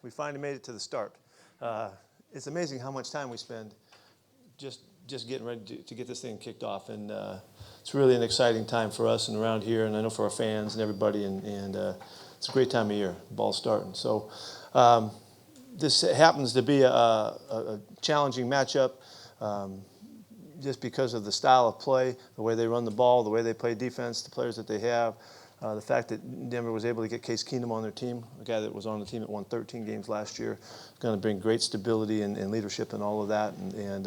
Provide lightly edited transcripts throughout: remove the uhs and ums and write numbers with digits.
We finally made it to the start. It's amazing how much time we spend just getting ready to get this thing kicked off, and it's really an exciting time for us and around here, and I know for our fans and everybody, and it's a great time of year. Ball's starting. So this happens to be a challenging matchup. Just because of the style of play, the way they run the ball, the way they play defense, the players that they have, the fact that Denver was able to get Case Keenum on their team, a guy that was on the team that won 13 games last year, going to bring great stability and leadership and all of that. And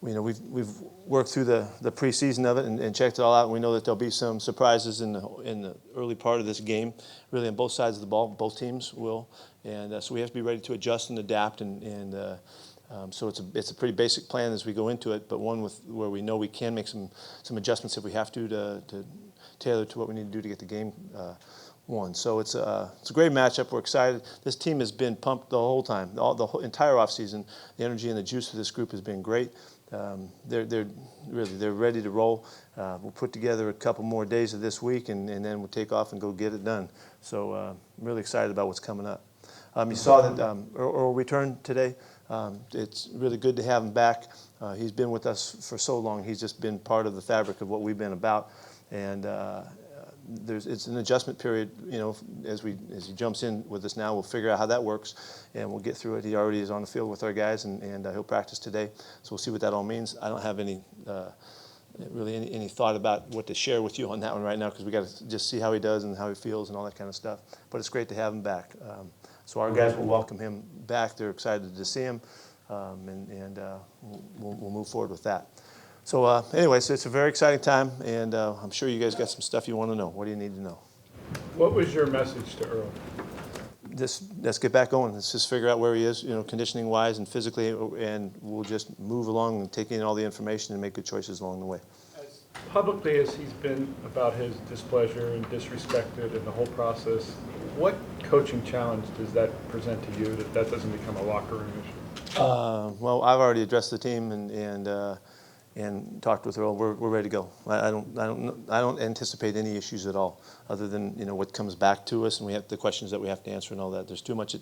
you know, we've worked through the preseason of it and checked it all out. And we know that there'll be some surprises in the early part of this game, really on both sides of the ball. Both teams will, and so we have to be ready to adjust and adapt so it's a pretty basic plan as we go into it, but one where we know we can make some adjustments if we have to tailor to what we need to do to get the game won. So it's a great matchup. We're excited. This team has been pumped the whole time, the whole entire offseason. The energy and the juice of this group has been great. They're ready to roll. We'll put together a couple more days of this week, and then we'll take off and go get it done. So I'm really excited about what's coming up. You saw that Earl returned today. It's really good to have him back. He's been with us for so long. He's just been part of the fabric of what we've been about. And it's an adjustment period, you know, as he jumps in with us now. We'll figure out how that works, and we'll get through it. He already is on the field with our guys, and he'll practice today. So we'll see what that all means. I don't have any thought about what to share with you on that one right now, because we got to just see how he does and how he feels and all that kind of stuff. But it's great to have him back. So our guys will welcome him back. They're excited to see him, and we'll move forward with that. So anyway, so it's a very exciting time, and I'm sure you guys got some stuff you want to know. What do you need to know? What was your message to Earl? Let's get back going. Let's just figure out where he is, you know, conditioning-wise and physically, and we'll just move along and take in all the information and make good choices along the way. As publicly as he's been about his displeasure and disrespected and the whole process, what coaching challenge does that present to you that doesn't become a locker room issue? Well, I've already addressed the team and talked with Earl. We're ready to go. I don't anticipate any issues at all, other than, you know, what comes back to us, and we have the questions that we have to answer and all that. There's too much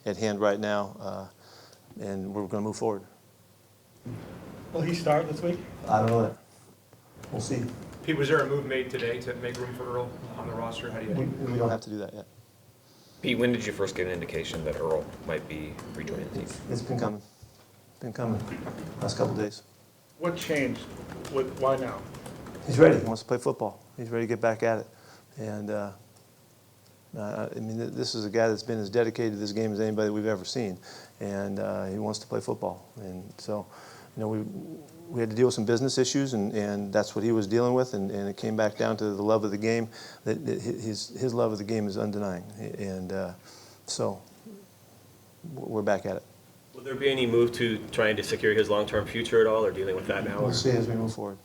at hand right now, and we're going to move forward. Will he start this week? I don't know that. We'll see. Pete, was there a move made today to make room for Earl on the roster? How do you? We don't have to do that yet. Pete, when did you first get an indication that Earl might be rejoining the team? It's been coming. Last couple of days. What changed? Why now? He's ready. He wants to play football. He's ready to get back at it. And I mean, this is a guy that's been as dedicated to this game as anybody we've ever seen, and he wants to play football. And so, you know, we had to deal with some business issues, and that's what he was dealing with, and it came back down to the love of the game. That his love of the game is undenying, and so we're back at it. Will there be any move to trying to secure his long-term future at all, or dealing with that now? We'll see as we move forward.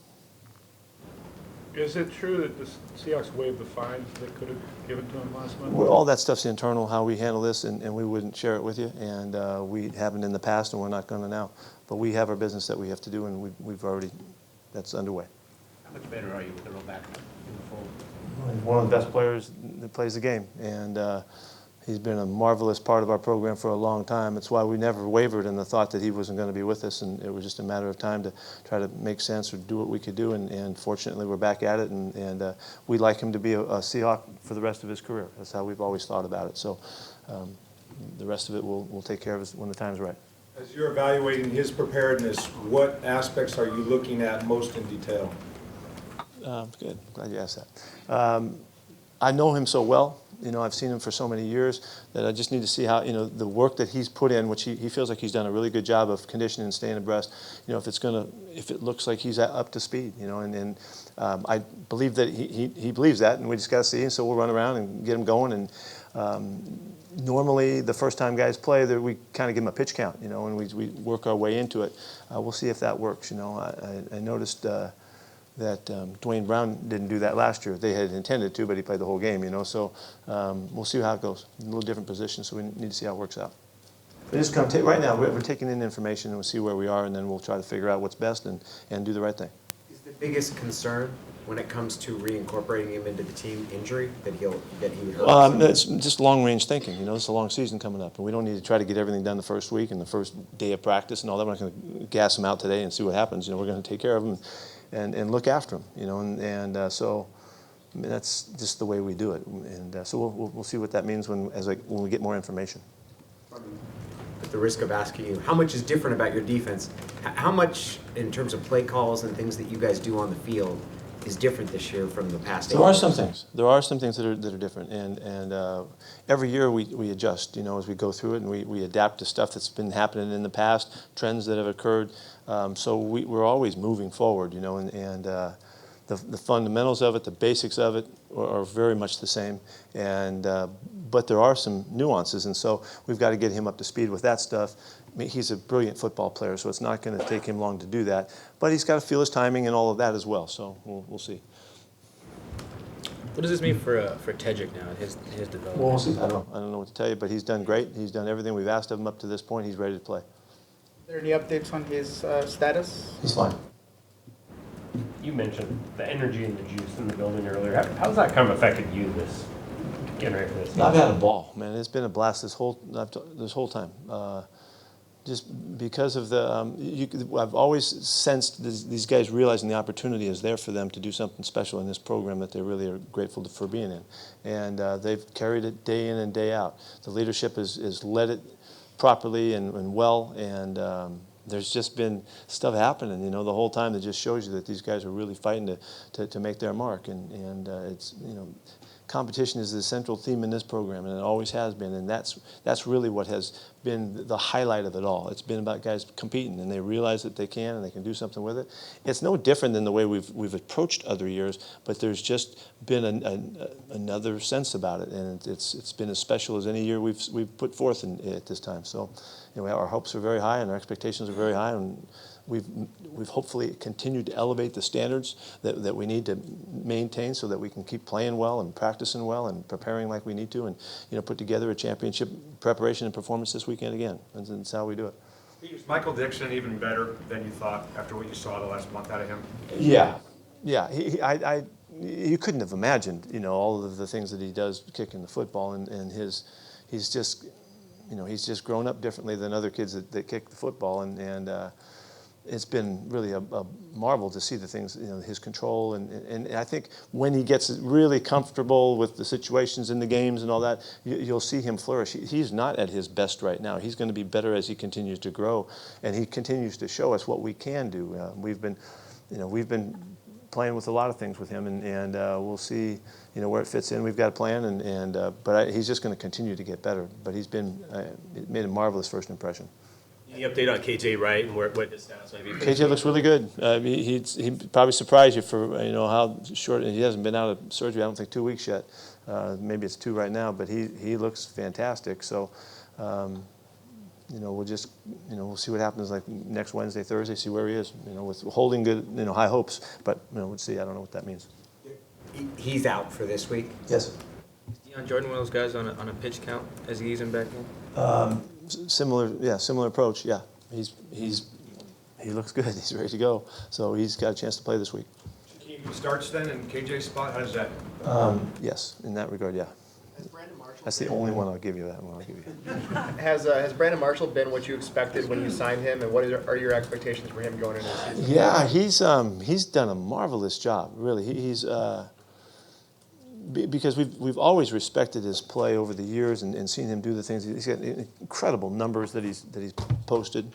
Is it true that the Seahawks waived the fines they could have given to him last month? Well, all that stuff's internal, how we handle this, and we wouldn't share it with you, and we haven't in the past, and we're not going to now. But we have our business that we have to do, and we've already, that's underway. How much better are you with Earl back in the fold? He's one of the best players that plays the game, and he's been a marvelous part of our program for a long time. It's why we never wavered in the thought that he wasn't going to be with us, and it was just a matter of time to try to make sense or do what we could do, and fortunately we're back at it, and we'd like him to be a Seahawk for the rest of his career. That's how we've always thought about it. So the rest of it we'll take care of us when the time's right. As you're evaluating his preparedness, what aspects are you looking at most in detail? Good. Glad you asked that. I know him so well. You know, I've seen him for so many years that I just need to see how, you know, the work that he's put in, which he feels like he's done a really good job of conditioning and staying abreast. You know, if it looks like he's up to speed, you know, and I believe that he believes that, and we just got to see. And so we'll run around and get him going. And normally, the first time guys play, we kind of give them a pitch count, you know, and we work our way into it. We'll see if that works. You know, I noticed that Dwayne Brown didn't do that last year. They had intended to, but he played the whole game, you know. So we'll see how it goes. A little different position, so we need to see how it works out. But just right now, we're taking in information, and we'll see where we are, and then we'll try to figure out what's best and do the right thing. Is the biggest concern when it comes to reincorporating him into the team injury that he would hurt? It's just long-range thinking. You know, it's a long season coming up, and we don't need to try to get everything done the first week and the first day of practice and all that. We're not going to gas him out today and see what happens. You know, we're going to take care of him and look after him. You know, so I mean, that's just the way we do it. And so we'll see what that means when we get more information. At the risk of asking you, how much is different about your defense? How much, in terms of play calls and things that you guys do on the field, is different this year from the past? There are some things. There are some things that are different, and every year we adjust. You know, as we go through it, and we adapt to stuff that's been happening in the past, trends that have occurred. So we're always moving forward. You know, and the fundamentals of it, the basics of it, are very much the same. And but there are some nuances, and so we've got to get him up to speed with that stuff. I mean, he's a brilliant football player, so it's not going to take him long to do that. But he's got to feel his timing and all of that as well. So we'll see. What does this mean for Tedrick now, his development? Well, we'll see. I don't know what to tell you, but he's done great. He's done everything we've asked of him up to this point. He's ready to play. Are there any updates on his status? He's fine. You mentioned the energy and the juice in the building earlier. How's that kind of affected you getting ready for this? I've had a ball, man. It's been a blast this whole time. Just because of I've always sensed these guys realizing the opportunity is there for them to do something special in this program that they really are grateful for being in. And they've carried it day in and day out. The leadership has led it properly and well, and there's just been stuff happening, you know, the whole time that just shows you that these guys are really fighting to make their mark. And it's, you know, competition is the central theme in this program, and it always has been. And that's really what has been the highlight of it all. It's been about guys competing, and they realize that they can and they can do something with it. It's no different than the way we've approached other years, but there's just been another sense about it, and it's been as special as any year we've put forth at this time. So, you know, our hopes are very high and our expectations are very high, and we've hopefully continued to elevate the standards that we need to maintain so that we can keep playing well and practicing well and preparing like we need to, and, you know, put together a championship preparation and performance this weekend again. And that's how we do it. Is Michael Dixon even better than you thought after what you saw the last month out of him? Yeah. You couldn't have imagined, you know, all of the things that he does kicking the football, and he's just, you know, he's just grown up differently than other kids that kick the football, and it's been really a marvel to see the things, you know, his control, and I think when he gets really comfortable with the situations in the games and all that, you'll see him flourish. He's not at his best right now. He's going to be better as he continues to grow, and he continues to show us what we can do. We've been playing with a lot of things with him, and we'll see, you know, where it fits in. We've got a plan, but he's just going to continue to get better. But he's made a marvelous first impression. Any update on KJ Wright and what his status might be? KJ looks really good. He probably surprised you for, you know, how short. He hasn't been out of surgery, I don't think, 2 weeks yet. Maybe it's 2 right now, but he looks fantastic. So, you know, we'll see what happens like next Wednesday, Thursday, see where he is. You know, with holding good, you know, high hopes, but, you know, we'll see. I don't know what that means. He's out for this week? Yes. Is Deion Jordan one of those guys on a pitch count as he easing back in? Similar approach. Yeah, he looks good. He's ready to go. So he's got a chance to play this week. Shaquem starts then in KJ's spot. How does that? Yes, in that regard, yeah. That's the only one I'll give you. That one I'll give you. Has Brandon Marshall been what you expected when you signed him, and what are your expectations for him going into the season? Yeah, he's done a marvelous job. Really, he's. Because we've always respected his play over the years and seen him do the things. He's got incredible numbers that he's posted,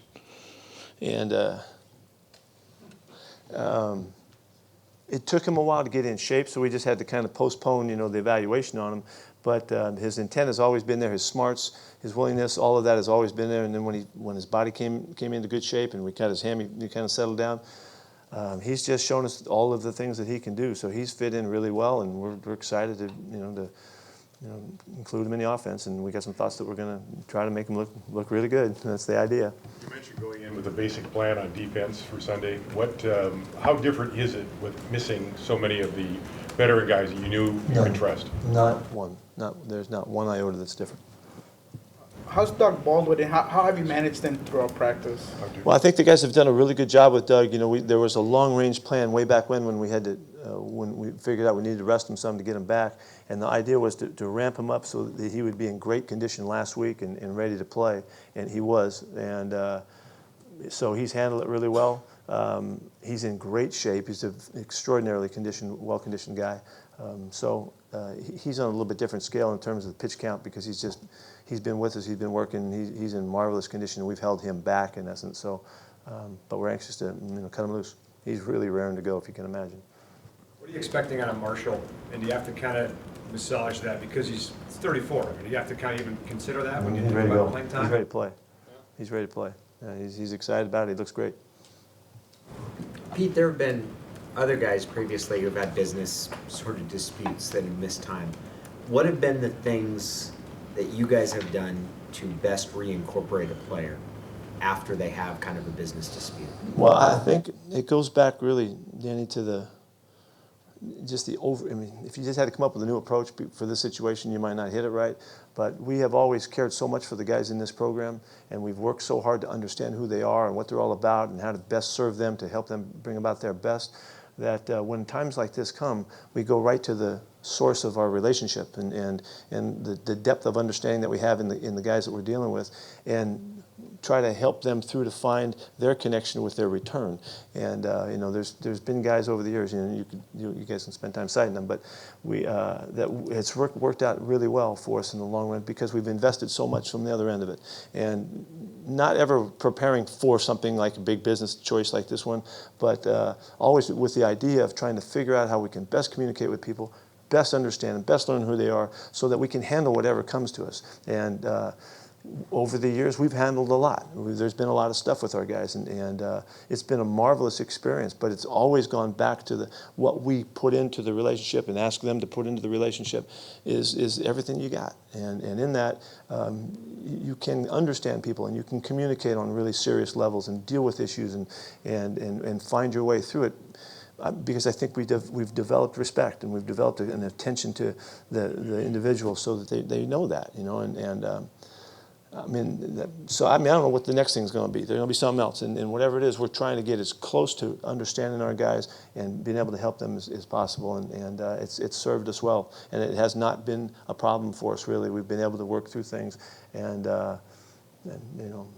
and it took him a while to get in shape, so we just had to kind of postpone, you know, the evaluation on him. But his intent has always been there. His smarts, his willingness, all of that has always been there. And then when his body came into good shape and we cut his hammy, he kind of settled down. He's just shown us all of the things that he can do. So he's fit in really well, and we're excited to include him in the offense. And we got some thoughts that we're going to try to make him look really good. That's the idea. You mentioned going in with a basic plan on defense for Sunday. How different is it with missing so many of the veteran guys that you knew you could trust? Not one. There's not one iota that's different. How's Doug Baldwin, and how have you managed them throughout practice? Well, I think the guys have done a really good job with Doug. You know, there was a long-range plan way back when we had to, when figured out we needed to rest him some to get him back. And the idea was to ramp him up so that he would be in great condition last week and ready to play. And he was. And so he's handled it really well. He's in great shape. He's an extraordinarily conditioned, well-conditioned guy. He's on a little bit different scale in terms of the pitch count because he's been with us. He's been working. He's in marvelous condition. We've held him back in essence. So, but we're anxious to cut him loose. He's really raring to go, if you can imagine. What are you expecting out of Marshall? And do you have to kind of massage that because he's 34? I mean, do you have to kind of even consider that when you think about playing time? He's ready to play. He's ready to play. He's excited about it. He looks great. Pete, there have been other guys previously who have had business sort of disputes that have missed time. What have been the things that you guys have done to best reincorporate a player after they have kind of a business dispute? Well, I think it goes back really, Danny, to I mean, if you just had to come up with a new approach for this situation, you might not hit it right. But we have always cared so much for the guys in this program, and we've worked so hard to understand who they are and what they're all about and how to best serve them to help them bring about their best, that when times like this come, we go right to the source of our relationship and the depth of understanding that we have in the guys that we're dealing with, and try to help them through to find their connection with their return. And there's been guys over the years, you guys can spend time citing them, but it's worked out really well for us in the long run because we've invested so much from the other end of it, and not ever preparing for something like a big business choice like this one, but always with the idea of trying to figure out how we can best communicate with people, best understand them, best learn who they are, so that we can handle whatever comes to us. And over the years, we've handled a lot. There's been a lot of stuff with our guys, and it's been a marvelous experience, but it's always gone back to what we put into the relationship and ask them to put into the relationship is everything you got. And in that, you can understand people, and you can communicate on really serious levels and deal with issues and find your way through it. Because I think we've developed respect, and we've developed an attention to the individual so that they know that, I don't know what the next thing's going to be. There's going to be something else, and whatever it is, we're trying to get as close to understanding our guys and being able to help them as possible, and it's served us well, and it has not been a problem for us really. We've been able to work through things, and I don't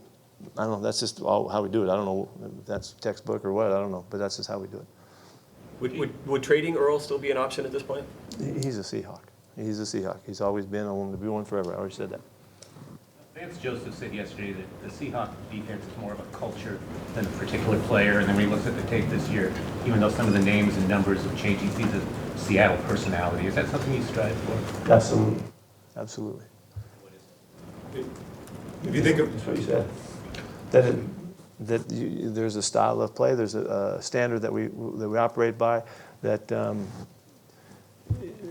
know. That's just how we do it. I don't know if that's textbook or what. I don't know, but that's just how we do it. Would trading Earl still be an option at this point? He's a Seahawk. He's a Seahawk. He's always been. I want him to be one forever. I already said that. Vance Joseph said yesterday that the Seahawks defense is more of a culture than a particular player. And then when he looks at the tape this year, even though some of the names and numbers have changed, he sees a Seattle personality. Is that something you strive for? Absolutely. Absolutely. If you think of That's what you said. There's a style of play. There's a standard that we operate by that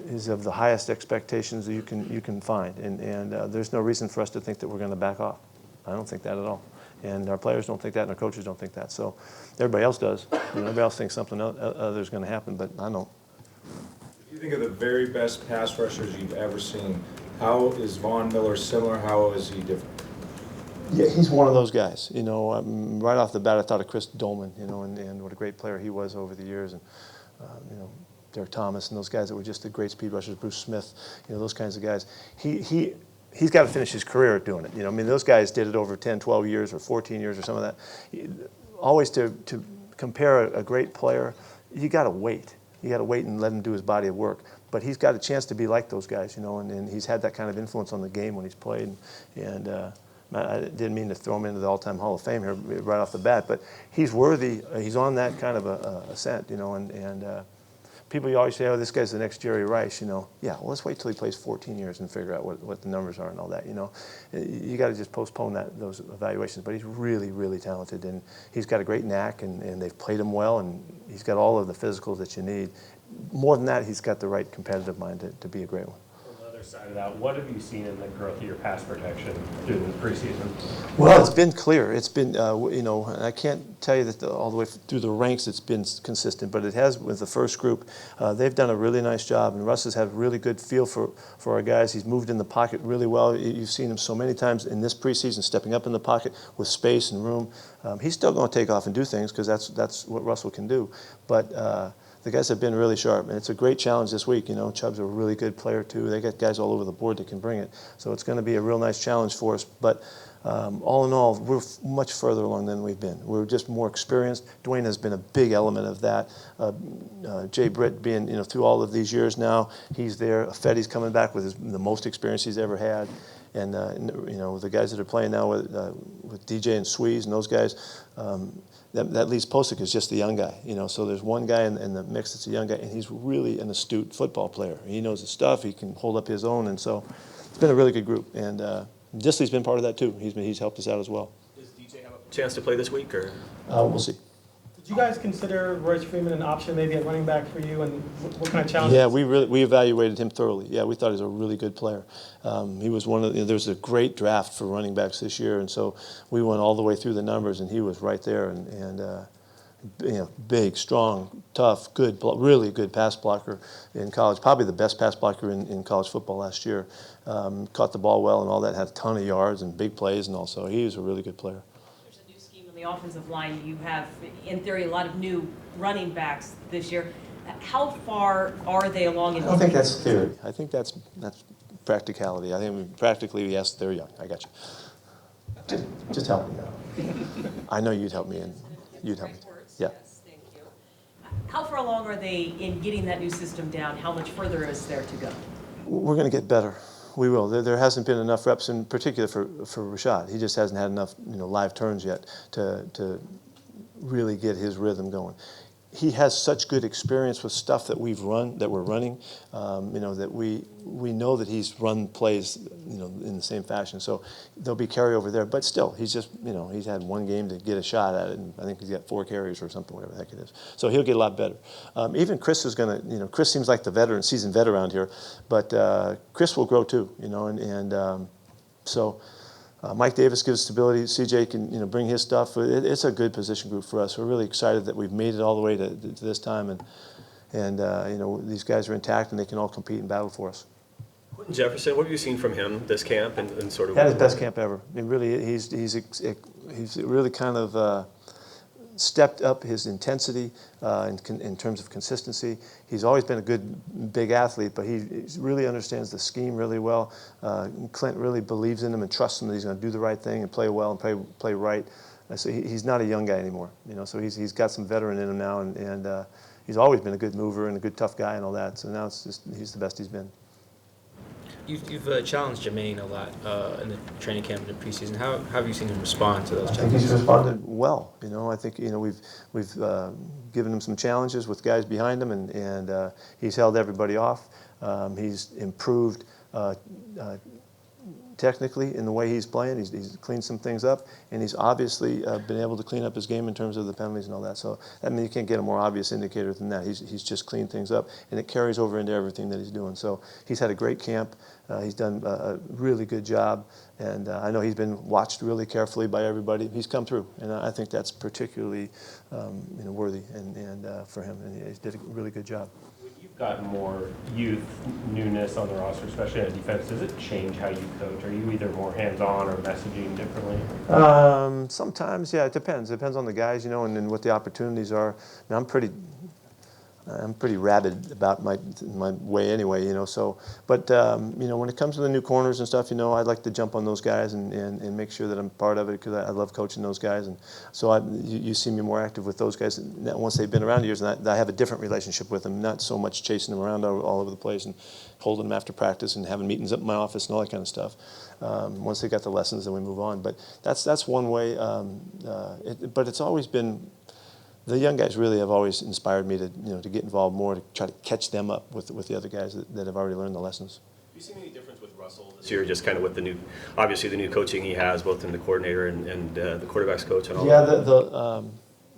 is of the highest expectations that you can find, and there's no reason for us to think that we're going to back off. I don't think that at all, and our players don't think that, and our coaches don't think that. So everybody else does. Everybody else thinks something other is going to happen, but I don't. If you think of the very best pass rushers you've ever seen, how is Von Miller similar? How is he different? Yeah, he's one of those guys. Right off the bat, I thought of Chris Dolman. And what a great player he was over the years, and Derek Thomas and those guys that were just the great speed rushers, Bruce Smith, those kinds of guys. He's got to finish his career at doing it. Those guys did it over 10, 12 years or 14 years or some of that. Always to compare a great player, you got to wait. You got to wait and let him do his body of work. But he's got a chance to be like those guys, and he's had that kind of influence on the game when he's played. And I didn't mean to throw him into the all-time Hall of Fame here right off the bat, but he's worthy. He's on that kind of a ascent, and people always say, oh, this guy's the next Jerry Rice, Yeah, well, let's wait till he plays 14 years and figure out what the numbers are and all that, You got to just postpone those evaluations. But he's really, really talented, and he's got a great knack, and they've played him well, and he's got all of the physicals that you need. More than that, he's got the right competitive mind to be a great one. Side of that, what have you seen in the growth of your pass protection through the preseason? Well, it's been clear. It's been, I can't tell you that all the way through the ranks it's been consistent, but it has with the first group. They've done a really nice job, and Russ has had a really good feel for our guys. He's moved in the pocket really well. You've seen him so many times in this preseason stepping up in the pocket with space and room. He's still going to take off and do things because that's what Russell can do. But the guys have been really sharp, and it's a great challenge this week. You know, Chubb's a really good player too. They got guys all over the board that can bring it, so it's going to be a real nice challenge for us. But all in all, we're much further along than we've been. We're just more experienced. Dwayne has been a big element of that. Jay Britt being, you know, through all of these years now, he's there. Fetty's coming back with the most experience he's ever had. And you know, the guys that are playing now with DJ and Sweeze and those guys, that leaves Posick is just the young guy. You know, so there's one guy in the mix that's a young guy, and he's really an astute football player. He knows his stuff. He can hold up his own, and so it's been a really good group. And Disley's been part of that too. He's helped us out as well. Does DJ have a chance to play this week, or? We'll see. Did you guys consider Royce Freeman an option maybe at running back for you, and what kind of challenge? Yeah, we evaluated him thoroughly. Yeah, we thought he was a really good player. He was one of there was a great draft for running backs this year, and so we went all the way through the numbers, and he was right there. And you know, big, strong, tough, good, really good pass blocker in college. Probably the best pass blocker in college football last year. Caught the ball well and all that. Had a ton of yards and big plays, and also he was a really good player. The offensive line, you have, in theory, a lot of new running backs this year. How far are they along in I don't think that's theory. I think that's practicality. I think practically, yes, they're young. I got you. Just help me out. I know you'd help me, and you'd help me. Yeah. Yes, thank you. How far along are they in getting that new system down? How much further is there to go? We're going to get better. We will. There hasn't been enough reps, in particular for Rashad. He just hasn't had enough, you know, live turns yet to really get his rhythm going. He has such good experience with stuff that we're running, you know, that we know that he's run plays, you know, in the same fashion. So there'll be carryover there. But still, he's just, you know, he's had one game to get a shot at it, and I think he's got 4 carries or something, whatever the heck it is. So he'll get a lot better. Even Chris is going to, you know, Chris seems like the seasoned vet around here, but Chris will grow too, you know, and so. Mike Davis gives stability. CJ can, you know, bring his stuff. It's a good position group for us. We're really excited that we've made it all the way to this time, and you know, these guys are intact and they can all compete and battle for us. Quentin Jefferson, what have you seen from him this camp and sort of? Had his best camp ever. I mean, really, he's really kind of stepped up his intensity in terms of consistency. He's always been a good big athlete, but he really understands the scheme really well. Clint really believes in him and trusts him that he's going to do the right thing and play well and play right. So he's not a young guy anymore, you know. So he's got some veteran in him now, and he's always been a good mover and a good tough guy and all that. So now it's just he's the best he's been. You've challenged Jermaine a lot in the training camp and the preseason. How have you seen him respond to those challenges? I think he's responded well. You know, I think, you know, we've given him some challenges with guys behind him, and he's held everybody off. He's improved technically in the way he's playing. He's cleaned some things up, and he's obviously been able to clean up his game in terms of the penalties and all that. So I mean, you can't get a more obvious indicator than that. He's just cleaned things up, and it carries over into everything that he's doing. So he's had a great camp. He's done a really good job, and I know he's been watched really carefully by everybody. He's come through, and I think that's particularly you know, worthy and for him, and he did a really good job. You've gotten more youth, newness on the roster, especially on defense. Does it change how you coach? Are you either more hands-on or messaging differently? Sometimes, yeah, it depends. It depends on the guys, you know, and what the opportunities are. I mean, I'm pretty rabid about my way anyway, you know. So, but you know, when it comes to the new corners and stuff, you know, I'd like to jump on those guys and make sure that I'm part of it, because I love coaching those guys, and so you see me more active with those guys once they've been around years, and I have a different relationship with them, not so much chasing them around all over the place and holding them after practice and having meetings up in my office and all that kind of stuff. Once they got the lessons, then we move on. But that's one way. But it's always been. The young guys really have always inspired me to get involved more, to try to catch them up with the other guys that have already learned the lessons. Have you seen any difference with Russell this year, just kind of with the new, obviously the new coaching he has, both in the coordinator and the quarterback's coach and all that? Yeah,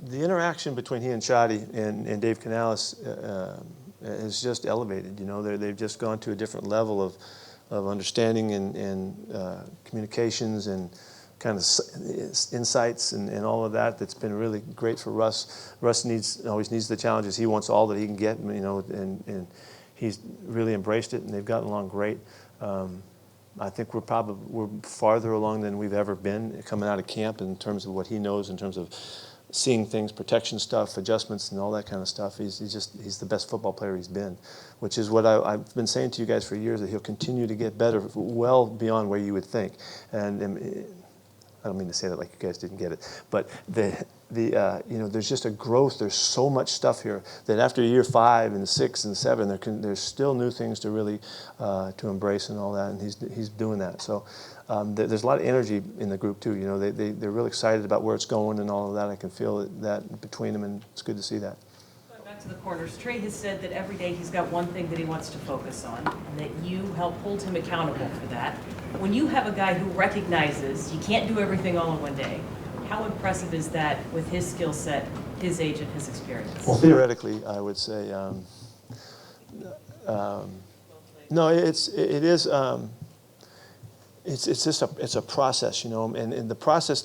the interaction between he and Shadi and Dave Canales is just elevated. You know, they've just gone to a different level of understanding and communications and kind of insights and all of that. That's been really great for Russ. Russ always needs the challenges. He wants all that he can get, you know, and he's really embraced it, and they've gotten along great. I think we're farther along than we've ever been coming out of camp in terms of what he knows in terms of seeing things, protection stuff, adjustments, and all that kind of stuff. He's the best football player he's been, which is what I've been saying to you guys for years, that he'll continue to get better, well beyond where you would think. And I don't mean to say that like you guys didn't get it, but there's just a growth. There's so much stuff here that after year 5 and 6 and 7, there's still new things to really to embrace and all that, and he's doing that. So there's a lot of energy in the group too. You know, they're really excited about where it's going and all of that. I can feel that between them, and it's good to see that. Back to the corners, Trey has said that every day he's got one thing that he wants to focus on, and that you help hold him accountable for that. When you have a guy who recognizes you can't do everything all in one day, how impressive is that with his skill set, his age, and his experience? Well, theoretically, I would say, no, it's just a process, you know, and the process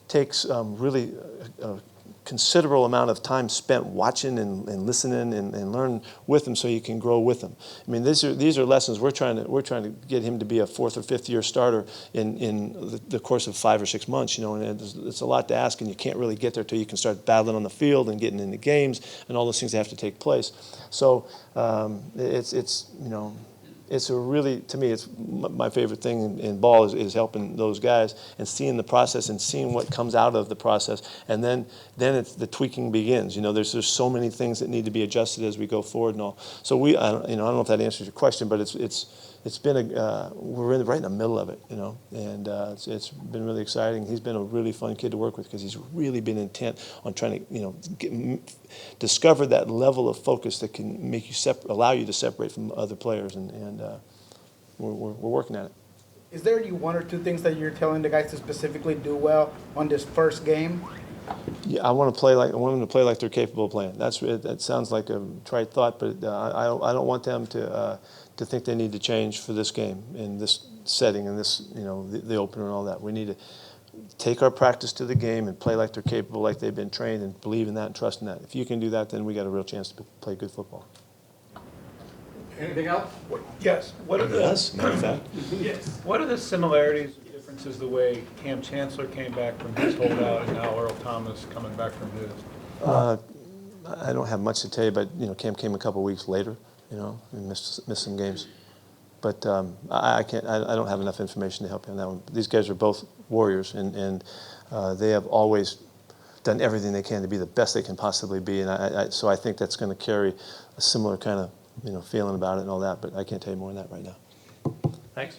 takes really a considerable amount of time spent watching and listening and learn with them, so you can grow with them. I mean, these are lessons we're trying to get him to be a 4th or 5th year starter in the course of 5 or 6 months, you know, and it's a lot to ask, and you can't really get there till you can start battling on the field and getting into games and all those things that have to take place. So it's you know, it's a really, to me, it's my favorite thing in ball is helping those guys and seeing the process and seeing what comes out of the process, and then it's the tweaking begins. You know, there's so many things that need to be adjusted as we go forward and all. So I don't know if that answers your question, but it's been we're right in the middle of it, you know, and it's been really exciting. He's been a really fun kid to work with because he's really been intent on trying to, you know, discover that level of focus that can make you allow you to separate from other players, and we're working at it. Is there any 1 or 2 things that you're telling the guys to specifically do well on this first game? Yeah, I want them to play like they're capable of playing. That sounds like a trite thought, but I don't want them to think they need to change for this game in this setting and this, you know, the opener and all that. We need to take our practice to the game and play like they're capable, like they've been trained, and believe in that and trust in that. If you can do that, then we got a real chance to play good football. Anything else? Yes. What are the Matter of fact. Yes. What are the similarities or differences the way Cam Chancellor came back from his holdout and now Earl Thomas coming back from his? I don't have much to tell you, but you know, Cam came a couple weeks later, you know, and missed some games. But I don't have enough information to help you on that one. These guys are both warriors, and they have always done everything they can to be the best they can possibly be, and so I think that's going to carry a similar kind of, you know, feeling about it and all that. But I can't tell you more than that right now. Thanks.